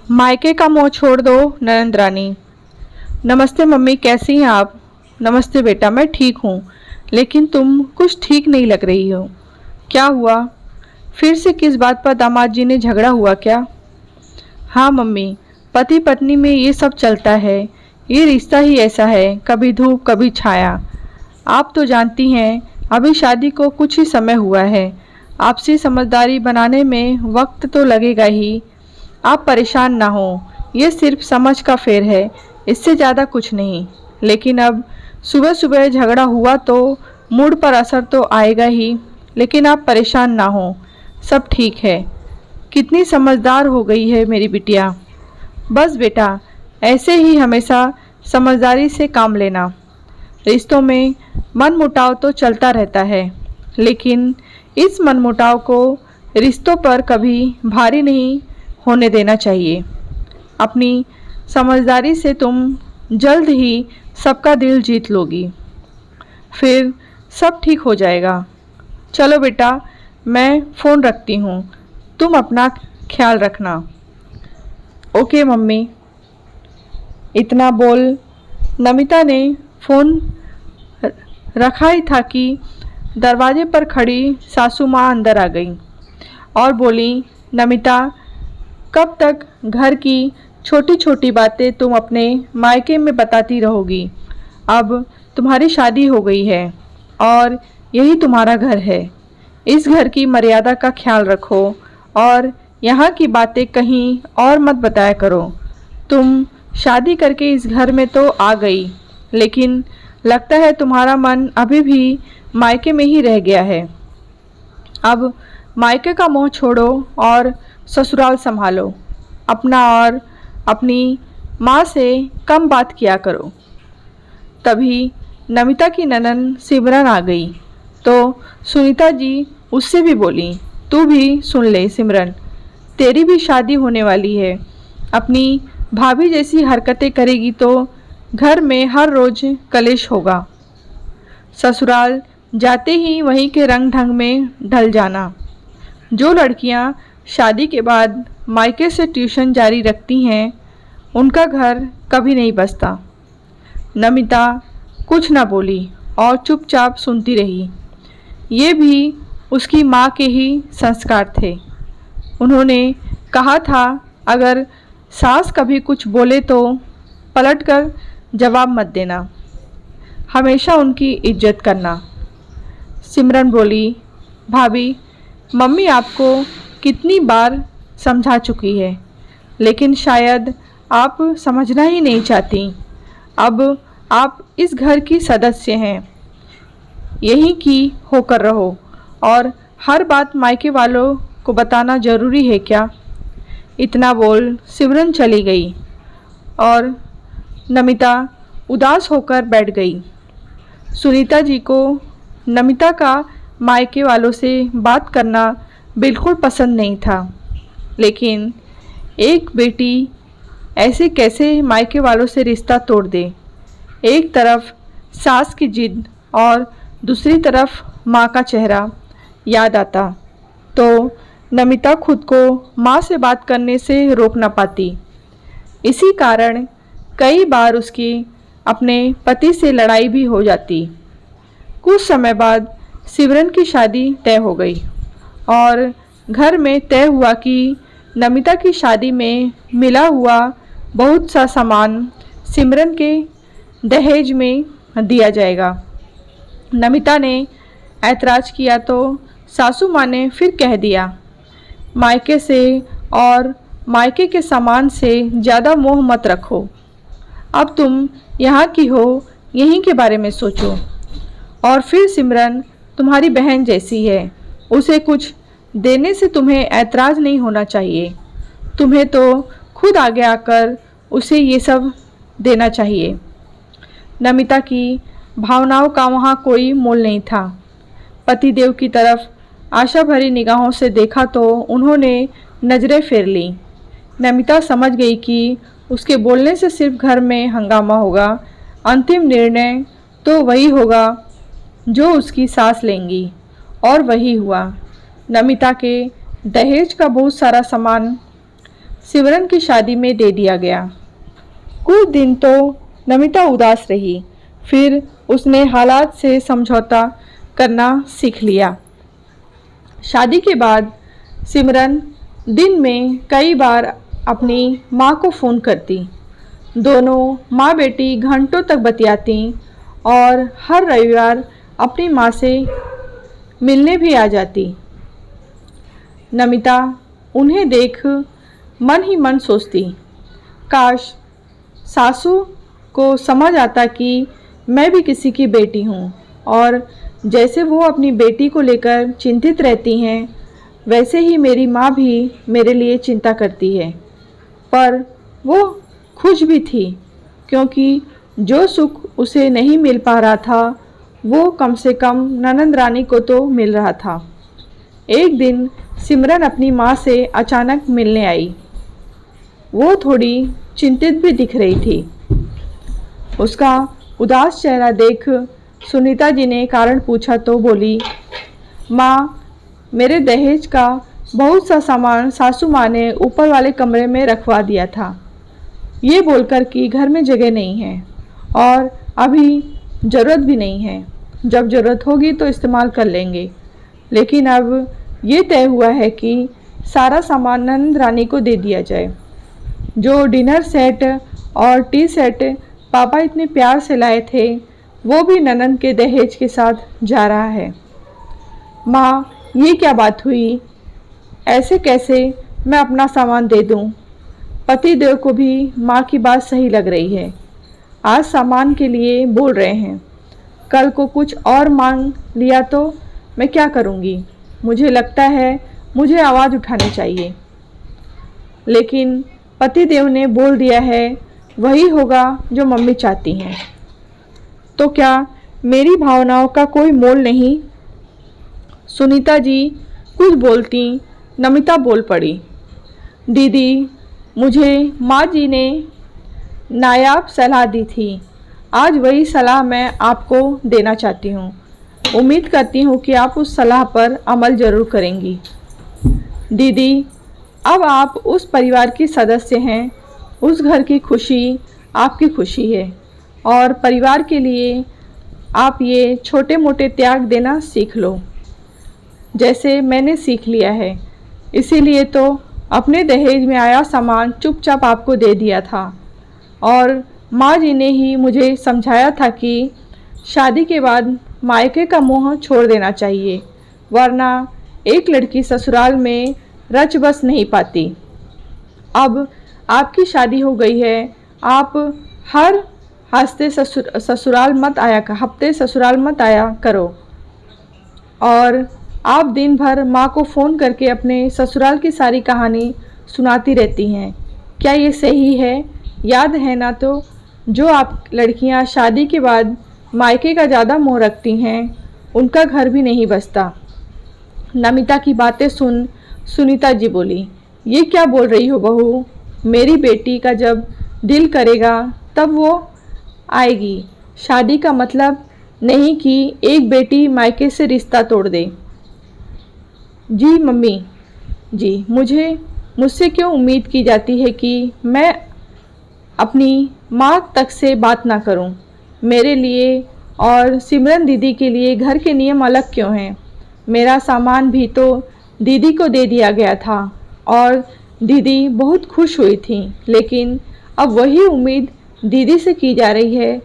मायके का मोह छोड़ दो ननंद रानी। नमस्ते मम्मी, कैसी हैं आप? नमस्ते बेटा, मैं ठीक हूँ, लेकिन तुम कुछ ठीक नहीं लग रही हो। क्या हुआ? फिर से किस बात पर दामाद जी ने झगड़ा हुआ क्या? हाँ मम्मी, पति पत्नी में ये सब चलता है। ये रिश्ता ही ऐसा है, कभी धूप कभी छाया। आप तो जानती हैं, अभी शादी को कुछ ही समय हुआ है। आपसी समझदारी बनाने में वक्त तो लगेगा ही। आप परेशान ना हो, ये सिर्फ समझ का फेर है, इससे ज़्यादा कुछ नहीं। लेकिन अब सुबह सुबह झगड़ा हुआ तो मूड पर असर तो आएगा ही। लेकिन आप परेशान ना हो, सब ठीक है। कितनी समझदार हो गई है मेरी बिटिया। बस बेटा, ऐसे ही हमेशा समझदारी से काम लेना। रिश्तों में मनमुटाव तो चलता रहता है, लेकिन इस मनमुटाव को रिश्तों पर कभी भारी नहीं होने देना चाहिए। अपनी समझदारी से तुम जल्द ही सबका दिल जीत लोगी, फिर सब ठीक हो जाएगा। चलो बेटा, मैं फ़ोन रखती हूँ, तुम अपना ख्याल रखना। Okay mummy. इतना बोल नमिता ने फ़ोन रखा ही था कि दरवाजे पर खड़ी सासू माँ अंदर आ गई और बोली, नमिता, कब तक घर की छोटी छोटी बातें तुम अपने मायके में बताती रहोगी? अब तुम्हारी शादी हो गई है और यही तुम्हारा घर है। इस घर की मर्यादा का ख्याल रखो और यहाँ की बातें कहीं और मत बताया करो। तुम शादी करके इस घर में तो आ गई, लेकिन लगता है तुम्हारा मन अभी भी मायके में ही रह गया है। अब मायके का मोह छोड़ो और ससुराल संभालो। अपना और अपनी माँ से कम बात किया करो। तभी नमिता की ननंद सिमरन आ गई तो सुनीता जी उससे भी बोली, तू भी सुन ले सिमरन, तेरी भी शादी होने वाली है। अपनी भाभी जैसी हरकतें करेगी तो घर में हर रोज कलेश होगा। ससुराल जाते ही वहीं के रंग ढंग में ढल जाना। जो लड़कियां शादी के बाद मायके से ट्यूशन जारी रखती हैं, उनका घर कभी नहीं बसता। नमिता कुछ न बोली और चुपचाप सुनती रही। ये भी उसकी माँ के ही संस्कार थे। उन्होंने कहा था, अगर सास कभी कुछ बोले तो पलटकर जवाब मत देना, हमेशा उनकी इज्जत करना। सिमरन बोली, भाभी, मम्मी आपको कितनी बार समझा चुकी है, लेकिन शायद आप समझना ही नहीं चाहती। अब आप इस घर की सदस्य हैं, यहीं की होकर रहो और हर बात मायके वालों को बताना ज़रूरी है क्या? इतना बोल सिमरन चली गई और नमिता उदास होकर बैठ गई। सुनीता जी को नमिता का मायके वालों से बात करना बिल्कुल पसंद नहीं था, लेकिन एक बेटी ऐसे कैसे मायके वालों से रिश्ता तोड़ दे? एक तरफ सास की जिद और दूसरी तरफ माँ का चेहरा याद आता तो नमिता खुद को माँ से बात करने से रोक न पाती। इसी कारण कई बार उसकी अपने पति से लड़ाई भी हो जाती। कुछ समय बाद सिमरन की शादी तय हो गई और घर में तय हुआ कि नमिता की शादी में मिला हुआ बहुत सा सामान सिमरन के दहेज में दिया जाएगा। नमिता ने ऐतराज़ किया तो सासू माँ ने फिर कह दिया, मायके से और मायके के सामान से ज़्यादा मोह मत रखो। अब तुम यहाँ की हो, यहीं के बारे में सोचो। और फिर सिमरन तुम्हारी बहन जैसी है, उसे कुछ देने से तुम्हें ऐतराज़ नहीं होना चाहिए। तुम्हें तो खुद आगे आकर उसे ये सब देना चाहिए। नमिता की भावनाओं का वहाँ कोई मोल नहीं था। पतिदेव की तरफ आशा भरी निगाहों से देखा तो उन्होंने नज़रें फेर ली। नमिता समझ गई कि उसके बोलने से सिर्फ घर में हंगामा होगा। अंतिम निर्णय तो वही होगा जो उसकी सास लेंगी, और वही हुआ। नमिता के दहेज का बहुत सारा सामान सिमरन की शादी में दे दिया गया। कुछ दिन तो नमिता उदास रही, फिर उसने हालात से समझौता करना सीख लिया। शादी के बाद सिमरन दिन में कई बार अपनी माँ को फ़ोन करती। दोनों माँ बेटी घंटों तक बतियाती और हर रविवार अपनी माँ से मिलने भी आ जाती। नमिता उन्हें देख मन ही मन सोचती, काश सासू को समझ आता कि मैं भी किसी की बेटी हूँ और जैसे वो अपनी बेटी को लेकर चिंतित रहती हैं, वैसे ही मेरी माँ भी मेरे लिए चिंता करती है। पर वो खुश भी थी, क्योंकि जो सुख उसे नहीं मिल पा रहा था वो कम से कम ननंद रानी को तो मिल रहा था। एक दिन सिमरन अपनी माँ से अचानक मिलने आई। वो थोड़ी चिंतित भी दिख रही थी। उसका उदास चेहरा देख सुनीता जी ने कारण पूछा तो बोली, माँ, मेरे दहेज का बहुत सा सामान सासू माँ ने ऊपर वाले कमरे में रखवा दिया था, ये बोलकर कि घर में जगह नहीं है और अभी ज़रूरत भी नहीं है, जब ज़रूरत होगी तो इस्तेमाल कर लेंगे। लेकिन अब ये तय हुआ है कि सारा सामान नंद रानी को दे दिया जाए। जो डिनर सेट और टी सेट पापा इतने प्यार से लाए थे, वो भी ननंद के दहेज के साथ जा रहा है। माँ, ये क्या बात हुई? ऐसे कैसे मैं अपना सामान दे दूँ? पति देव को भी माँ की बात सही लग रही है। आज सामान के लिए बोल रहे हैं, कल को कुछ और मांग लिया तो मैं क्या करूँगी? मुझे लगता है मुझे आवाज़ उठानी चाहिए। लेकिन पति देव ने बोल दिया है, वही होगा जो मम्मी चाहती हैं। तो क्या मेरी भावनाओं का कोई मोल नहीं? सुनीता जी कुछ बोलती, नमिता बोल पड़ी, दीदी, मुझे माँ जी ने नायाब सलाह दी थी, आज वही सलाह मैं आपको देना चाहती हूँ। उम्मीद करती हूँ कि आप उस सलाह पर अमल ज़रूर करेंगी। दीदी, अब आप उस परिवार की सदस्य हैं, उस घर की खुशी आपकी खुशी है और परिवार के लिए आप ये छोटे मोटे त्याग देना सीख लो, जैसे मैंने सीख लिया है। इसीलिए तो अपने दहेज में आया सामान चुपचाप आपको दे दिया था और माँ जी ने ही मुझे समझाया था कि शादी के बाद मायके का मोह छोड़ देना चाहिए, वरना एक लड़की ससुराल में रच बस नहीं पाती। अब आपकी शादी हो गई है, आप हर हफ्ते ससुराल मत आया करो और आप दिन भर माँ को फ़ोन करके अपने ससुराल की सारी कहानी सुनाती रहती हैं। क्या ये सही है? याद है ना, तो जो आप लड़कियाँ शादी के बाद मायके का ज़्यादा मोह रखती हैं, उनका घर भी नहीं बसता। नमिता की बातें सुन सुनीता जी बोली, ये क्या बोल रही हो बहू? मेरी बेटी का जब दिल करेगा तब वो आएगी। शादी का मतलब नहीं कि एक बेटी मायके से रिश्ता तोड़ दे। जी मम्मी जी, मुझसे क्यों उम्मीद की जाती है कि मैं अपनी माँ तक से बात ना करूं? मेरे लिए और सिमरन दीदी के लिए घर के नियम अलग क्यों हैं? मेरा सामान भी तो दीदी को दे दिया गया था और दीदी बहुत खुश हुई थी, लेकिन अब वही उम्मीद दीदी से की जा रही है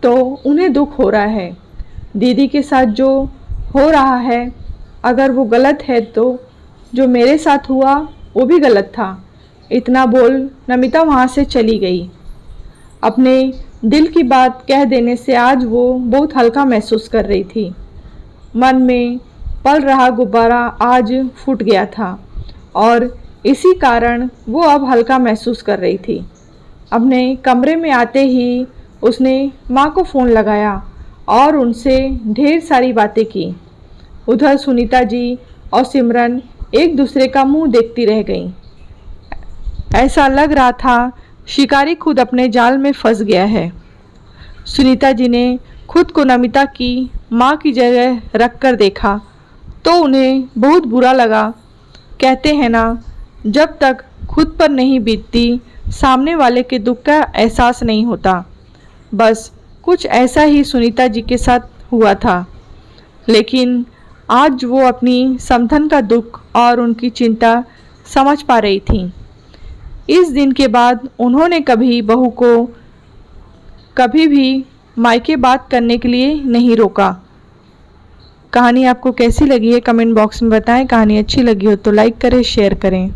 तो उन्हें दुख हो रहा है। दीदी के साथ जो हो रहा है, अगर वो गलत है तो जो मेरे साथ हुआ वो भी गलत था। इतना बोल नमिता वहाँ से चली गई। अपने दिल की बात कह देने से आज वो बहुत हल्का महसूस कर रही थी। मन में पल रहा गुब्बारा आज फूट गया था और इसी कारण वो अब हल्का महसूस कर रही थी। अपने कमरे में आते ही उसने माँ को फ़ोन लगाया और उनसे ढेर सारी बातें की। उधर सुनीता जी और सिमरन एक दूसरे का मुंह देखती रह गईं। ऐसा लग रहा था शिकारी खुद अपने जाल में फंस गया है। सुनीता जी ने खुद को नमिता की माँ की जगह रखकर देखा तो उन्हें बहुत बुरा लगा। कहते हैं ना, जब तक खुद पर नहीं बीतती, सामने वाले के दुख का एहसास नहीं होता। बस कुछ ऐसा ही सुनीता जी के साथ हुआ था। लेकिन आज वो अपनी समधन का दुख और उनकी चिंता समझ पा रही थी। इस दिन के बाद उन्होंने कभी बहू को कभी भी मायके बात करने के लिए नहीं रोका। कहानी आपको कैसी लगी है कमेंट बॉक्स में बताएं। कहानी अच्छी लगी हो तो लाइक करें, शेयर करें।